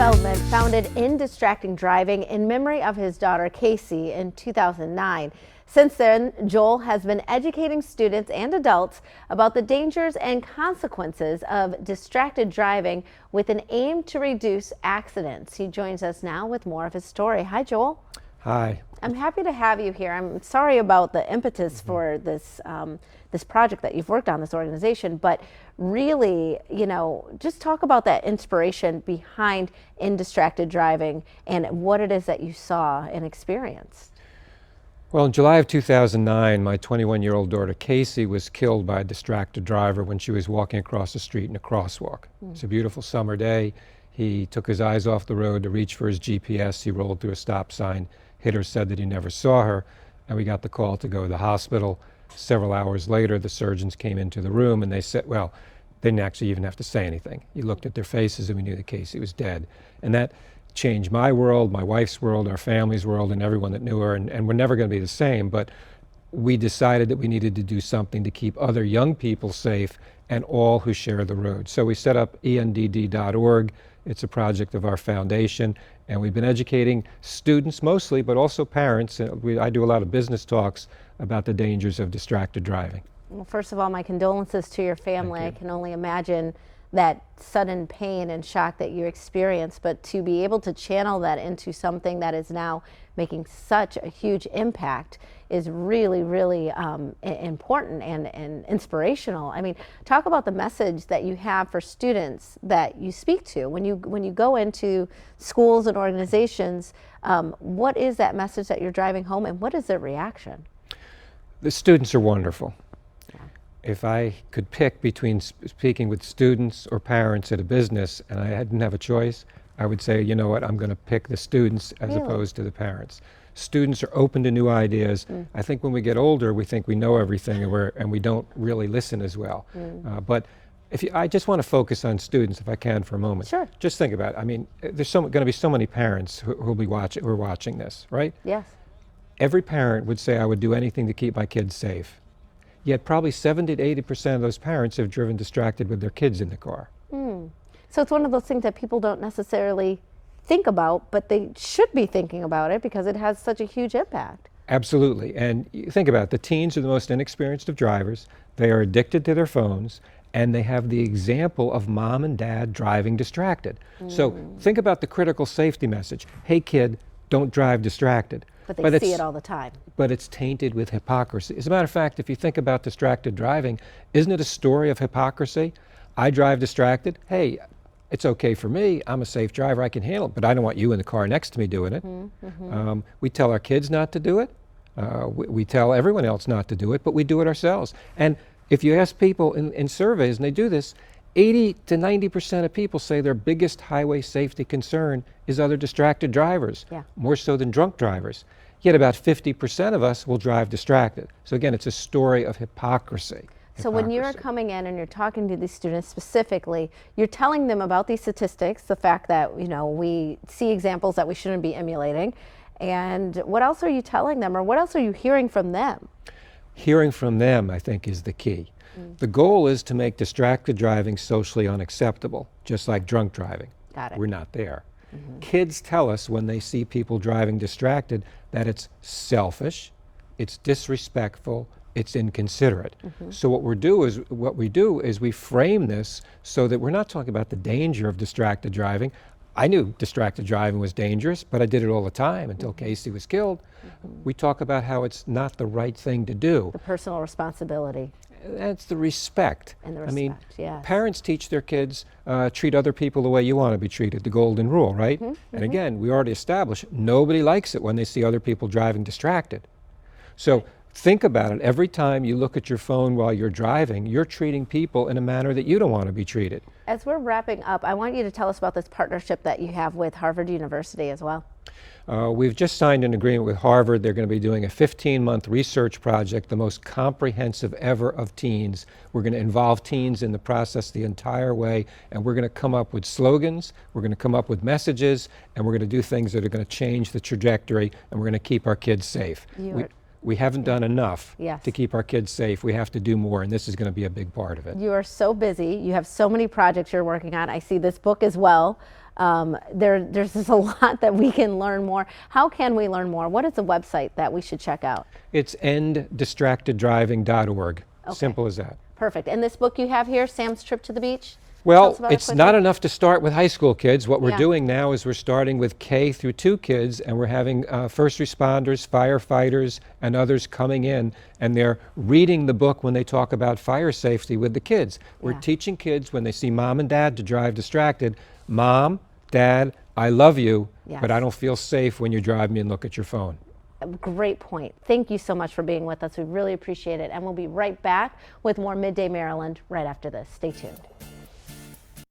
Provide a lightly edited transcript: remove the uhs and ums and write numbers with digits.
Feldman founded In Distracting Driving in memory of his daughter Casey in 2009. Since then, Joel has been educating students and adults about the dangers and consequences of distracted driving with an aim to reduce accidents. He joins us now with more of his story. Hi, Joel. Hi. I'm happy to have you here. I'm sorry about the impetus for this this project that you've worked on, this organization, but really, just talk about that inspiration behind In Distracted Driving and what it is that you saw and experienced. Well, in July of 2009, my 21-year-old daughter Casey was killed by a distracted driver when she was walking across the street in a crosswalk. It's a beautiful summer day. He took his eyes off the road to reach for his GPS. He rolled through a stop sign, hit her, said that he never saw her, and we got the call to go to the hospital. Several hours later, the surgeons came into the room and they said, well, they didn't actually even have to say anything. You looked at their faces and we knew that Casey was dead. And that changed my world, my wife's world, our family's world, and everyone that knew her, and we're never going to be the same, but we decided that we needed to do something to keep other young people safe and all who share the road. So we set up endd.org. It's a project of our foundation, and we've been educating students mostly, but also parents. I do a lot of business talks about the dangers of distracted driving. Well, first of all, my condolences to your family. Thank you. I can only imagine that sudden pain and shock that you experienced, but to be able to channel that into something that is now making such a huge impact is really, really important and inspirational. I mean, talk about the message that you have for students that you speak to when you go into schools and organizations. What is that message that you're driving home, and what is their reaction? The students are wonderful. If I could pick between speaking with students or parents at a business and I didn't have a choice, I would say, you know what, I'm going to pick the students as opposed to the parents. Students are open to new ideas. I think when we get older, we think we know everything and we don't really listen as well. But I just want to focus on students if I can for a moment. Sure. Just think about it. I mean, there's going to be so many parents who are watching this, right? Yes. Every parent would say, I would do anything to keep my kids safe. Yet probably 70 to 80% of those parents have driven distracted with their kids in the car. So it's one of those things that people don't necessarily think about, but they should be thinking about it because it has such a huge impact. Absolutely. And you think about it, the teens are the most inexperienced of drivers. They are addicted to their phones, and they have the example of mom and dad driving distracted. So think about the critical safety message. Hey kid, don't drive distracted. But they see it all the time. But it's tainted with hypocrisy. As a matter of fact, if you think about distracted driving, isn't it a story of hypocrisy? I drive distracted. Hey, it's okay for me. I'm a safe driver. I can handle it. But I don't want you in the car next to me doing it. We tell our kids not to do it. We tell everyone else not to do it, but we do it ourselves. And if you ask people in surveys, and they do this, 80 to 90% of people say their biggest highway safety concern is other distracted drivers, more so than drunk drivers. Yet about 50% of us will drive distracted. So again, it's a story of hypocrisy. So when you're coming in and you're talking to these students specifically, you're telling them about these statistics, the fact that, we see examples that we shouldn't be emulating. And what else are you telling them, or what else are you hearing from them? Hearing from them, I think, is the key. The goal is to make distracted driving socially unacceptable, just like drunk driving. Got it. We're not there. Kids tell us when they see people driving distracted that it's selfish, it's disrespectful, it's inconsiderate. So what we do is we frame this so that we're not talking about the danger of distracted driving. I knew distracted driving was dangerous, but I did it all the time until Casey was killed. We talk about how it's not the right thing to do. The personal responsibility. That's the respect. And the I mean, respect, yes. parents teach their kids, treat other people the way you want to be treated, the golden rule, right? And again, we already established nobody likes it when they see other people driving distracted. So think about it. Every time you look at your phone while you're driving, you're treating people in a manner that you don't want to be treated. As we're wrapping up, I want you to tell us about this partnership that you have with Harvard University as well. We've just signed an agreement with Harvard. They're going to be doing a 15-month research project, the most comprehensive ever of teens. We're going to involve teens in the process the entire way, and we're going to come up with slogans, we're going to come up with messages, and we're going to do things that are going to change the trajectory, and we're going to keep our kids safe. we haven't done enough Yes. to keep our kids safe. We have to do more, and this is going to be a big part of it. You are so busy. You have so many projects you're working on. I see this book as well. There's just a lot that we can learn more. How can we learn more? What is the website that we should check out? It's enddistracteddriving.org. Okay. Simple as that. Perfect. And this book you have here, Sam's Trip to the Beach? Tell Well, us about it it's quickly. not enough to start with high school kids. What we're Yeah. doing now is we're starting with K through 2 kids, and we're having first responders, firefighters, and others coming in, and they're reading the book when they talk about fire safety with the kids. We're Yeah. teaching kids when they see mom and dad to drive distracted, Mom, Dad, I love you, but I Yes. don't feel safe when you drive me and look at your phone. Great point. Thank you so much for being with us. We really appreciate it. And we'll be right back with more Midday Maryland right after this. Stay tuned.